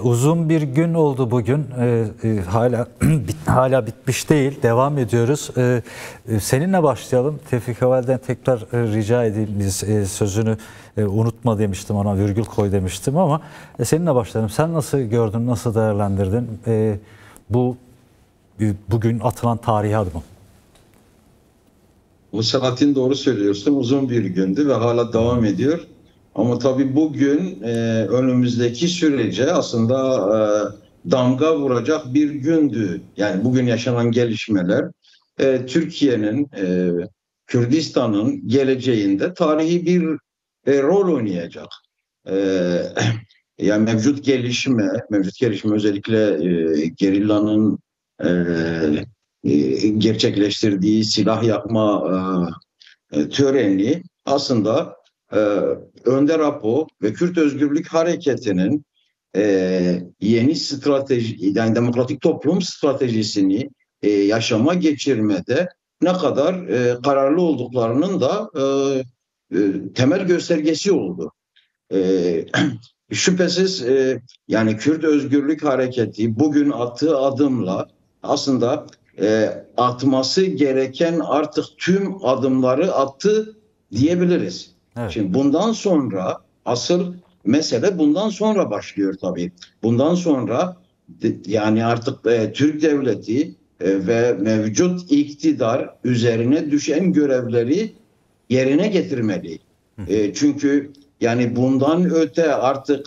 Uzun bir gün oldu bugün. Hala bitmiş değil. Devam ediyoruz. Seninle başlayalım. Tevfik Haval'den tekrar rica edeyim. Biz sözünü unutma demiştim, ona virgül koy demiştim ama seninle başlayalım. Sen nasıl gördün, nasıl değerlendirdin bugün atılan tarihi adımı? Bu Selahattin doğru söylüyorsun. Uzun bir gündü ve hala devam ediyor. Ama tabii bugün önümüzdeki sürece aslında damga vuracak bir gündü. Yani bugün yaşanan gelişmeler Türkiye'nin, Kürdistan'ın geleceğinde tarihi bir rol oynayacak. E, Yani mevcut gelişme özellikle gerillanın gerçekleştirdiği silah yakma töreni aslında e, Önder Apo ve Kürt Özgürlük Hareketi'nin yeni strateji, yani demokratik toplum stratejisini yaşama geçirmede ne kadar kararlı olduklarının da temel göstergesi oldu. Şüphesiz yani Kürt Özgürlük Hareketi bugün attığı adımla aslında atması gereken artık tüm adımları attı diyebiliriz. Evet. Şimdi bundan sonra asıl mesele bundan sonra başlıyor tabii. Bundan sonra yani artık Türk devleti ve mevcut iktidar üzerine düşen görevleri yerine getirmeli. Çünkü yani bundan öte artık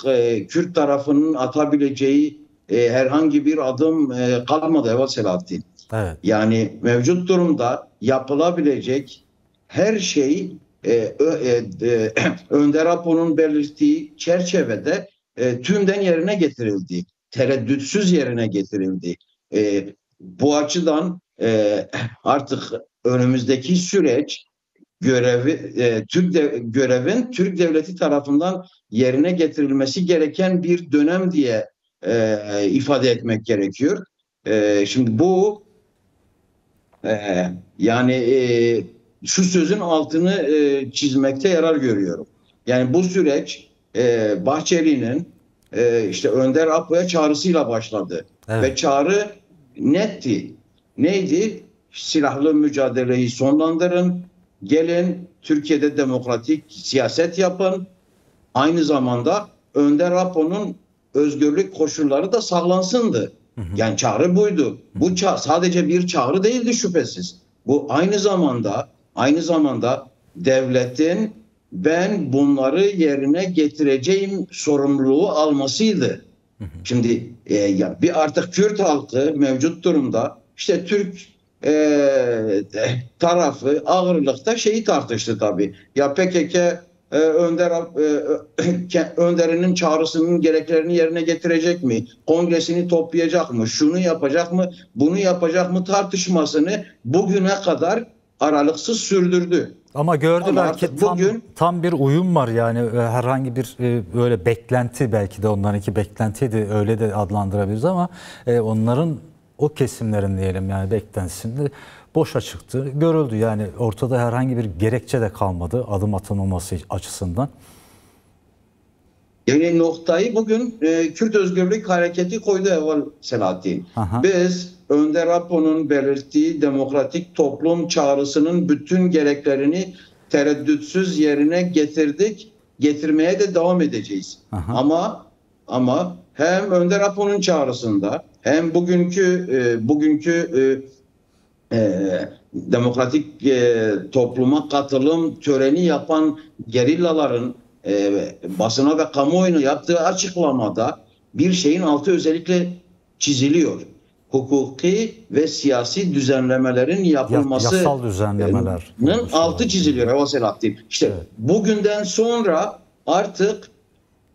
Kürt tarafının atabileceği herhangi bir adım kalmadı Eval Selahattin. Evet. Yani mevcut durumda yapılabilecek her şey Önder Apo'nun belirttiği çerçevede tümden yerine getirildi. Tereddütsüz yerine getirildi. Bu açıdan artık önümüzdeki süreç görevin Türk devleti tarafından yerine getirilmesi gereken bir dönem diye ifade etmek gerekiyor. Şimdi bu şu sözün altını çizmekte yarar görüyorum. Yani bu süreç Bahçeli'nin işte Önder Apo'ya çağrısıyla başladı. Evet. Ve çağrı netti. Neydi? Silahlı mücadeleyi sonlandırın. Gelin Türkiye'de demokratik siyaset yapın. Aynı zamanda Önder Apo'nun özgürlük koşulları da sağlansındı. Yani çağrı buydu. Bu sadece bir çağrı değildi şüphesiz. Bu aynı zamanda devletin ben bunları yerine getireceğim sorumluluğu almasıydı. Şimdi artık Kürt halkı mevcut durumda işte Türk tarafı ağırlıkta şeyi tartıştı tabii. Ya PKK Önder'inin çağrısının gereklerini yerine getirecek mi? Kongresini toplayacak mı? Şunu yapacak mı? Bunu yapacak mı? Tartışmasını bugüne kadar aralıksız sürdürdü. Ama gördüler ki tam bir uyum var, yani herhangi bir böyle beklenti, belki de onlarınki beklentiydi, öyle de adlandırabiliriz ama onların, o kesimlerin diyelim yani beklentisinde boşa çıktı, görüldü. Yani ortada herhangi bir gerekçe de kalmadı adım atılmaması açısından. Yani noktayı bugün Kürt Özgürlük Hareketi koydu Eval Selahattin. Biz Önder Apo'nun belirttiği demokratik toplum çağrısının bütün gereklerini tereddütsüz yerine getirdik. Getirmeye de devam edeceğiz. Ama hem Önder Apo'nun çağrısında hem bugünkü demokratik topluma katılım töreni yapan gerillaların basına ve kamuoyuna yaptığı açıklamada bir şeyin altı özellikle çiziliyor. Hukuki ve siyasi düzenlemelerin yapılması, yasal düzenlemeler'nin altı çiziliyor Eval Selahattin. İşte evet. Bugünden sonra artık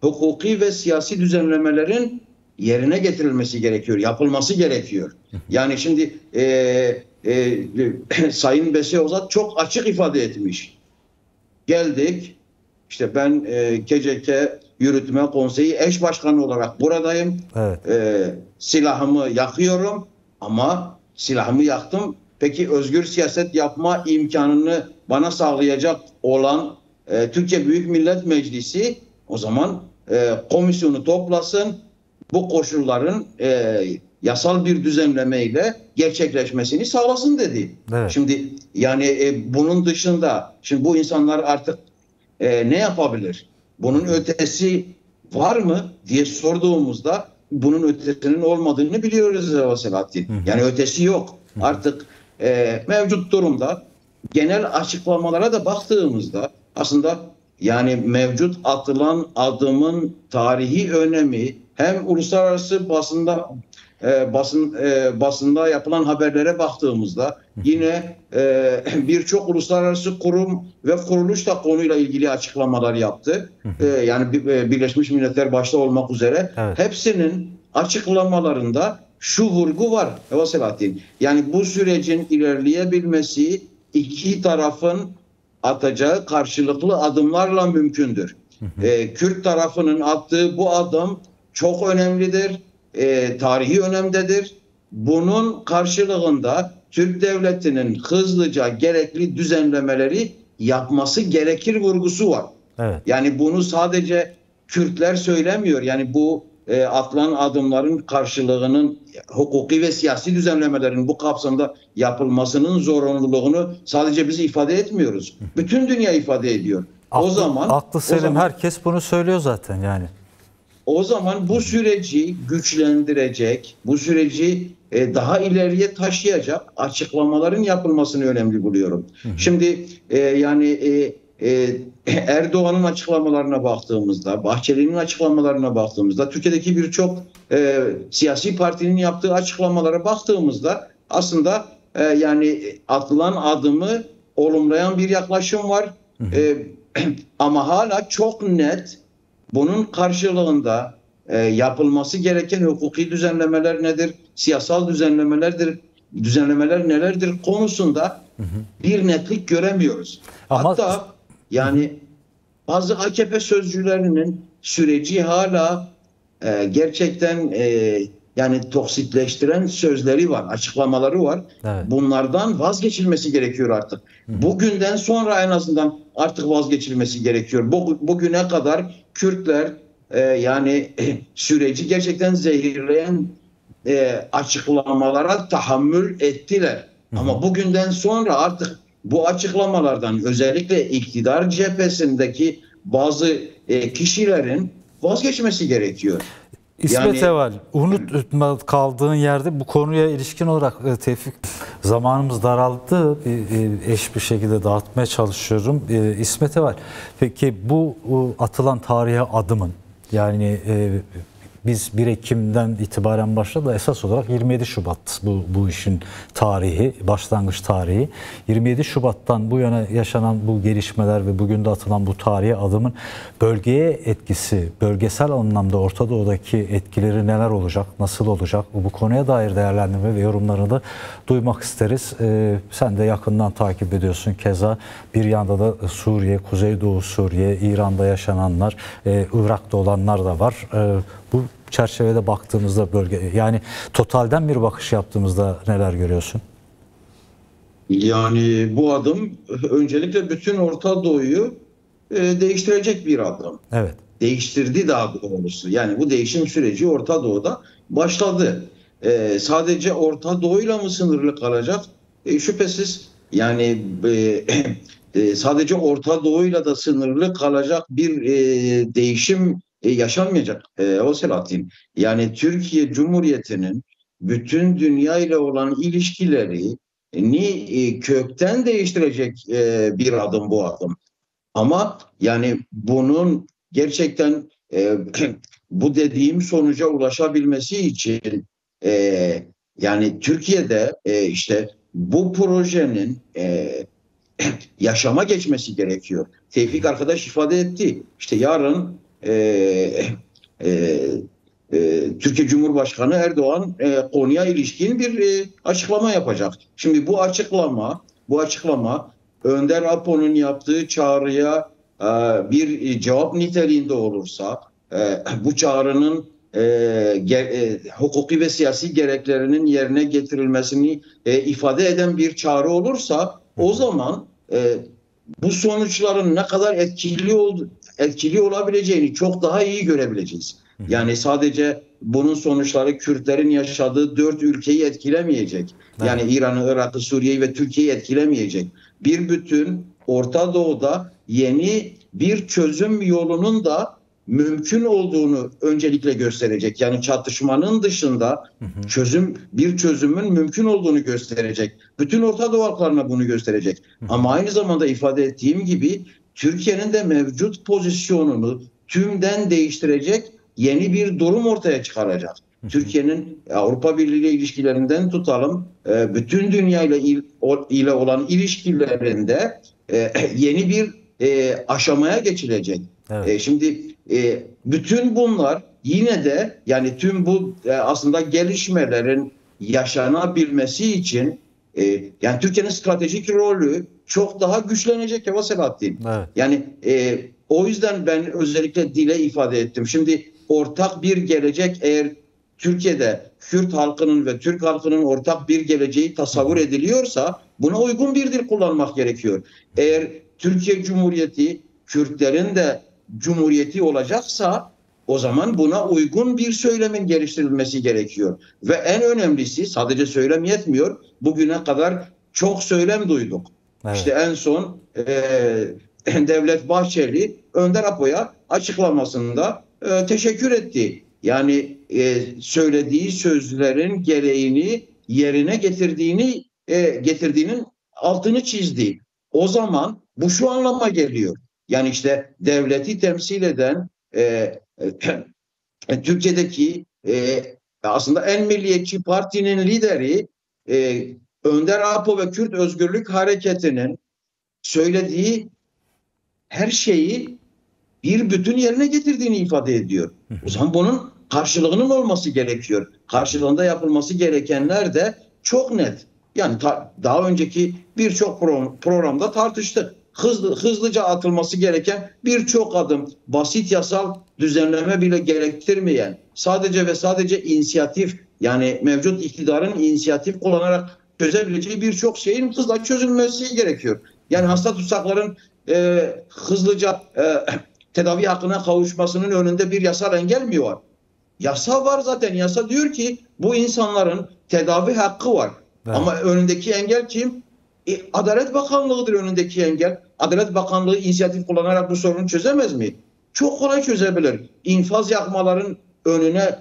hukuki ve siyasi düzenlemelerin yerine getirilmesi gerekiyor, yapılması gerekiyor. Yani şimdi Sayın Besi Ozat çok açık ifade etmiş. Geldik, işte ben KCK Yürütme Konseyi eş başkanı olarak buradayım. Evet. Silahımı yakıyorum ama silahımı yaktım. Peki özgür siyaset yapma imkanını bana sağlayacak olan Türkiye Büyük Millet Meclisi o zaman komisyonu toplasın. bu koşulların yasal bir düzenlemeyle gerçekleşmesini sağlasın dedi. Evet. Şimdi yani bunun dışında şimdi bu insanlar artık ne yapabilir? Bunun ötesi var mı diye sorduğumuzda bunun ötesinin olmadığını biliyoruz Selahattin. Yani ötesi yok. Artık mevcut durumda genel açıklamalara da baktığımızda aslında yani mevcut atılan adımın tarihi önemi hem uluslararası basında yapılan haberlere baktığımızda yine birçok uluslararası kurum ve kuruluş da konuyla ilgili açıklamalar yaptı. Yani Birleşmiş Milletler başta olmak üzere hepsinin açıklamalarında şu vurgu var Selahattin. Yani bu sürecin ilerleyebilmesi iki tarafın atacağı karşılıklı adımlarla mümkündür. Kürt tarafının attığı bu adım çok önemlidir. Tarihi önemdedir. Bunun karşılığında Türk Devleti'nin hızlıca gerekli düzenlemeleri yapması gerekir vurgusu var. Evet. Yani bunu sadece Kürtler söylemiyor. Yani bu atılan adımların karşılığının hukuki ve siyasi düzenlemelerin bu kapsamda yapılmasının zorunluluğunu sadece biz ifade etmiyoruz. Bütün dünya ifade ediyor. Aklı selim herkes bunu söylüyor zaten yani. O zaman bu süreci güçlendirecek, bu süreci daha ileriye taşıyacak açıklamaların yapılmasını önemli buluyorum. Şimdi yani Erdoğan'ın açıklamalarına baktığımızda, Bahçeli'nin açıklamalarına baktığımızda, Türkiye'deki birçok siyasi partinin yaptığı açıklamalara baktığımızda aslında yani atılan adımı olumlayan bir yaklaşım var. Ama hala çok net bunun karşılığında yapılması gereken hukuki düzenlemeler nedir, siyasal düzenlemeler nelerdir konusunda bir netlik göremiyoruz. Hatta yani bazı AKP sözcülerinin süreci hala gerçekten yani toksikleştiren sözleri var, açıklamaları var. Evet. Bunlardan vazgeçilmesi gerekiyor artık. Bugünden sonra en azından artık vazgeçilmesi gerekiyor. Bugüne kadar Kürtler yani süreci gerçekten zehirleyen açıklamalara tahammül ettiler. Ama bugünden sonra artık bu açıklamalardan özellikle iktidar cephesindeki bazı kişilerin vazgeçmeş gerekiyor. İsmet Eval, unutma kaldığın yerde bu konuya ilişkin olarak Tevfik, zamanımız daraldı. Eş bir şekilde dağıtmaya çalışıyorum. İsmet Eval, peki bu atılan tarihe adımın yani biz 1 Ekim'den itibaren başladı. Esas olarak 27 Şubat bu işin tarihi, başlangıç tarihi. 27 Şubat'tan bu yana yaşanan bu gelişmeler ve bugün de atılan bu tarihi adımın bölgeye etkisi, bölgesel anlamda Orta Doğu'daki etkileri neler olacak, nasıl olacak? Bu konuya dair değerlendirme ve yorumlarını da duymak isteriz. Sen de yakından takip ediyorsun. Keza bir yanda da Suriye, Kuzeydoğu Suriye, İran'da yaşananlar, Irak'ta olanlar da var. Bu çerçevede baktığımızda yani totalden bir bakış yaptığımızda neler görüyorsun? Yani bu adım öncelikle bütün Orta Doğu'yu değiştirecek bir adım. Evet. Değiştirdi daha doğrusu. Yani bu değişim süreci Orta Doğu'da başladı. Sadece Orta Doğu'yla mı sınırlı kalacak? Şüphesiz yani sadece Orta Doğu'yla da sınırlı kalacak bir değişim yaşanmayacak Selahattin. Yani Türkiye Cumhuriyeti'nin bütün dünya ile olan ilişkilerini kökten değiştirecek bir adım bu adım. Ama yani bunun gerçekten bu dediğim sonuca ulaşabilmesi için yani Türkiye'de işte bu projenin yaşama geçmesi gerekiyor. Tevfik arkadaş ifade etti. İşte yarın Türkiye Cumhurbaşkanı Erdoğan konuya ilişkin bir açıklama yapacak. Şimdi bu açıklama Önder Apo'nun yaptığı çağrıya bir cevap niteliğinde olursa, bu çağrının hukuki ve siyasi gereklerinin yerine getirilmesini ifade eden bir çağrı olursa, o zaman bu sonuçların ne kadar etkili olabileceğini çok daha iyi görebileceğiz. Yani sadece bunun sonuçları Kürtlerin yaşadığı 4 ülkeyi etkilemeyecek. Evet. Yani İran'ı, Irak'ı, Suriye'yi ve Türkiye'yi etkilemeyecek. Bir bütün Orta Doğu'da yeni bir çözüm yolunun da mümkün olduğunu öncelikle gösterecek. Yani çatışmanın dışında bir çözümün mümkün olduğunu gösterecek. Bütün Orta Doğu halklarına bunu gösterecek. Ama aynı zamanda ifade ettiğim gibi Türkiye'nin de mevcut pozisyonunu tümden değiştirecek yeni bir durum ortaya çıkaracak. Türkiye'nin Avrupa Birliği ile ilişkilerinden tutalım, bütün dünya ile olan ilişkilerinde yeni bir aşamaya geçilecek. Evet. Şimdi bütün bunlar yine de yani tüm bu aslında gelişmelerin yaşanabilmesi için yani Türkiye'nin stratejik rolü çok daha güçlenecek Eva Selahattin. Evet. Yani o yüzden ben özellikle dile ifade ettim. Şimdi ortak bir gelecek eğer Türkiye'de Kürt halkının ve Türk halkının ortak bir geleceği tasavvur ediliyorsa buna uygun bir dil kullanmak gerekiyor. Eğer Türkiye Cumhuriyeti Kürtlerin de cumhuriyeti olacaksa o zaman buna uygun bir söylemin geliştirilmesi gerekiyor. Ve en önemlisi sadece söylem yetmiyor. Bugüne kadar çok söylem duyduk. Evet. İşte en son Devlet Bahçeli Önder Apo'ya açıklamasında teşekkür etti. Yani söylediği sözlerin gereğini yerine getirdiğinin altını çizdi. O zaman bu şu anlama geliyor. Yani işte devleti temsil eden Türkiye'deki aslında en milliyetçi partinin lideri Önder Apo ve Kürt Özgürlük Hareketi'nin söylediği her şeyi bir bütün yerine getirdiğini ifade ediyor. O zaman bunun karşılığının olması gerekiyor. Karşılığında yapılması gerekenler de çok net. Yani daha önceki birçok programda tartıştık. Hızlıca atılması gereken birçok adım, basit yasal düzenleme bile gerektirmeyen, sadece ve sadece inisiyatif, yani mevcut iktidarın inisiyatif kullanarak çözebileceği birçok şeyin hızla çözülmesi gerekiyor. Yani hasta tutsakların hızlıca tedavi hakkına kavuşmasının önünde bir yasal engel mi var? Yasa var zaten. Yasa diyor ki bu insanların tedavi hakkı var. Evet. Ama önündeki engel kim? Adalet Bakanlığı'dır önündeki engel. Adalet Bakanlığı inisiyatif kullanarak bu sorunu çözemez mi? Çok kolay çözebilir. İnfaz yakmaların önüne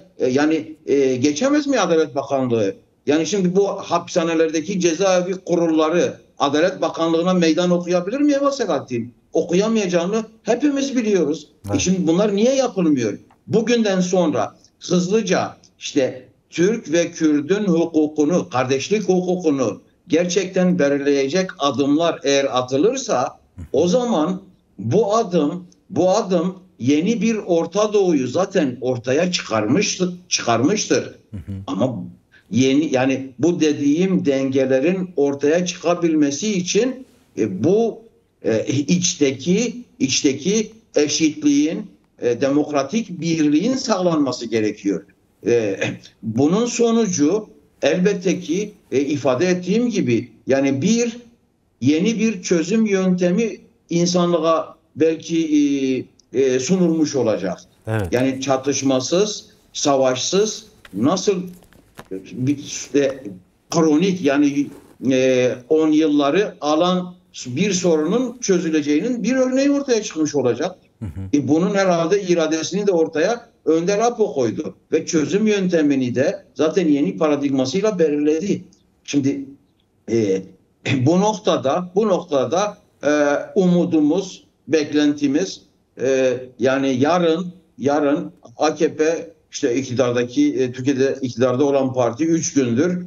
geçemez mi Adalet Bakanlığı? Yani şimdi bu hapishanelerdeki cezaevi kurulları Adalet Bakanlığı'na meydan okuyabilir mi Eva Selahattin? Okuyamayacağını hepimiz biliyoruz. Evet. Şimdi bunlar niye yapılmıyor? Bugünden sonra hızlıca işte Türk ve Kürt'ün hukukunu, kardeşlik hukukunu gerçekten belirleyecek adımlar eğer atılırsa o zaman bu adım yeni bir Orta Doğu'yu zaten ortaya çıkarmıştır. Ama yani bu dediğim dengelerin ortaya çıkabilmesi için bu içteki eşitliğin, demokratik birliğin sağlanması gerekiyor. Bunun sonucu elbette ki ifade ettiğim gibi yani yeni bir çözüm yöntemi insanlığa belki sunulmuş olacak. Evet. Yani çatışmasız, savaşsız nasıl kronik yani 10 yılları alan bir sorunun çözüleceğinin bir örneği ortaya çıkmış olacak. Bunun herhalde iradesini de ortaya Önder Apo koydu ve çözüm yöntemini de zaten yeni paradigmasıyla belirledi. Şimdi bu noktada umudumuz, beklentimiz yani yarın AKP işte Türkiye'de iktidarda olan parti 3 gündür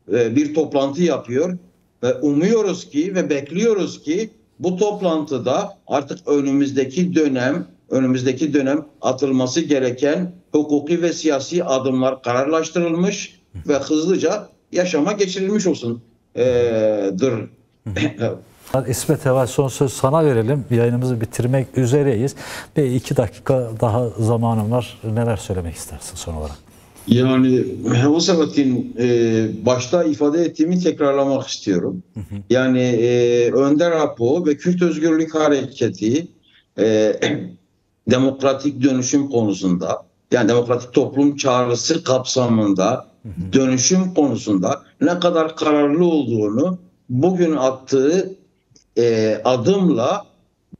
bir toplantı yapıyor ve umuyoruz ki ve bekliyoruz ki bu toplantıda artık önümüzdeki dönem atılması gereken hukuki ve siyasi adımlar kararlaştırılmış ve hızlıca yaşama geçirilmiş olsundur. İsmet Eva, son söz sana verelim. Yayınımızı bitirmek üzereyiz. Bir 2 dakika daha zamanım var. Neler söylemek istersin son olarak? Yani o Selahattin başta ifade ettiğimi tekrarlamak istiyorum. Yani Önder Apo ve Kürt Özgürlük Hareketi demokratik dönüşüm konusunda yani demokratik toplum çağrısı kapsamında dönüşüm konusunda ne kadar kararlı olduğunu bugün attığı adımla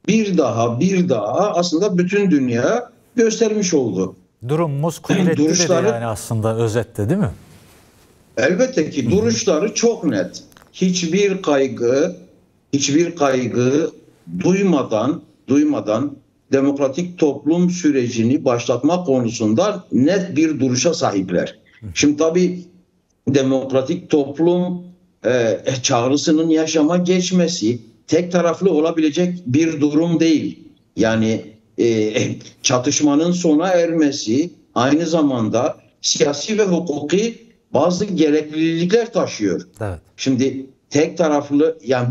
bir daha aslında bütün dünya göstermiş oldu. Durumumuz kudretli Duruşları, dedi yani aslında özetle, değil mi? elbette ki duruşları çok net. Hiçbir kaygı duymadan demokratik toplum sürecini başlatma konusunda net bir duruşa sahipler. Şimdi tabii demokratik toplum çağrısının yaşama geçmesi tek taraflı olabilecek bir durum değil. Yani çatışmanın sona ermesi aynı zamanda siyasi ve hukuki bazı gereklilikler taşıyor. Evet. Şimdi tek taraflı, yani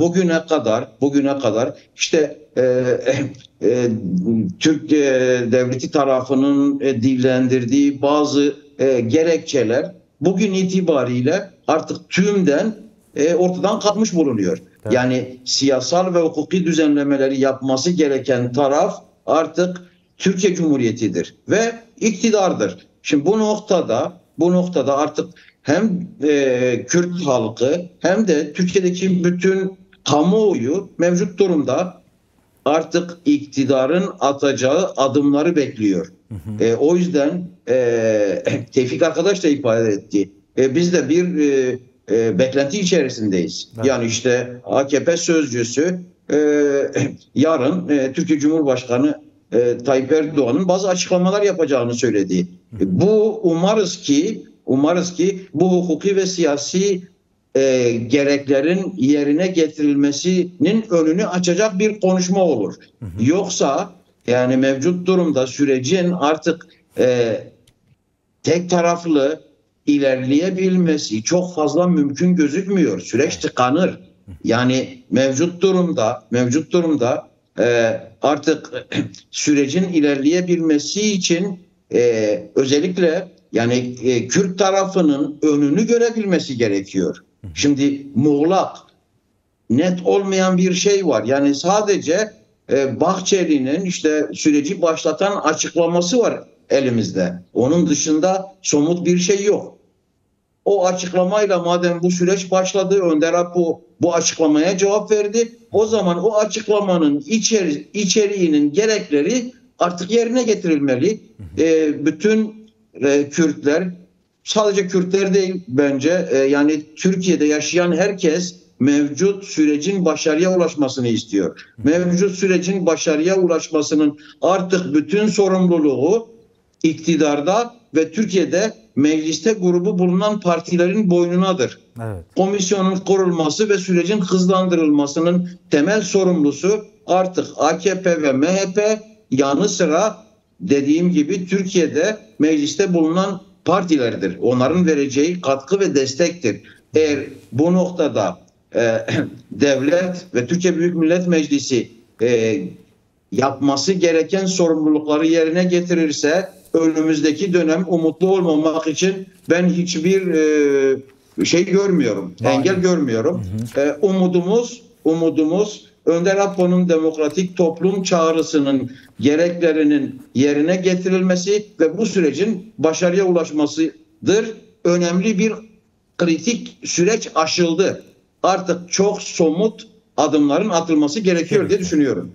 bugüne kadar işte Türk devleti tarafının dillendirdiği bazı gerekçeler bugün itibariyle artık tümden ortadan kalkmış bulunuyor. Evet. Yani siyasal ve hukuki düzenlemeleri yapması gereken taraf artık Türkiye Cumhuriyeti'dir ve iktidardır. Şimdi bu noktada artık hem Kürt halkı hem de Türkiye'deki bütün kamuoyu mevcut durumda artık iktidarın atacağı adımları bekliyor. O yüzden Tevfik arkadaş da ifade etti. Biz de bir beklenti içerisindeyiz. Evet. Yani işte AKP sözcüsü yarın Türkiye Cumhurbaşkanı Tayyip Erdoğan'ın bazı açıklamalar yapacağını söyledi. Bu umarız ki bu hukuki ve siyasi gereklerin yerine getirilmesinin önünü açacak bir konuşma olur. Yoksa yani mevcut durumda sürecin artık tek taraflı ilerleyebilmesi çok fazla mümkün gözükmüyor. Süreç tıkanır. Yani mevcut durumda artık sürecin ilerleyebilmesi için özellikle yani Kürt tarafının önünü görebilmesi gerekiyor. Şimdi muğlak, net olmayan bir şey var. Yani sadece Bahçeli'nin işte süreci başlatan açıklaması var elimizde. Onun dışında somut bir şey yok. O açıklamayla madem bu süreç başladı, Önder Apo bu açıklamaya cevap verdi. O zaman o açıklamanın içeriğinin gerekleri artık yerine getirilmeli. Bütün Kürtler, sadece Kürtler değil bence, yani Türkiye'de yaşayan herkes mevcut sürecin başarıya ulaşmasını istiyor. Mevcut sürecin başarıya ulaşmasının artık bütün sorumluluğu iktidarda ve Türkiye'de mecliste grubu bulunan partilerin boynunadır. Evet. Komisyonun kurulması ve sürecin hızlandırılmasının temel sorumlusu artık AKP ve MHP, yanı sıra dediğim gibi Türkiye'de mecliste bulunan partilerdir. Onların vereceği katkı ve destektir. Eğer bu noktada devlet ve Türkiye Büyük Millet Meclisi yapması gereken sorumlulukları yerine getirirse önümüzdeki dönem umutlu olmamak için ben hiçbir şey görmüyorum. Engel görmüyorum. Umudumuz Önder Apo'nun demokratik toplum çağrısının gereklerinin yerine getirilmesi ve bu sürecin başarıya ulaşmasıdır. Önemli bir kritik süreç aşıldı. Artık çok somut adımların atılması gerekiyor diye düşünüyorum.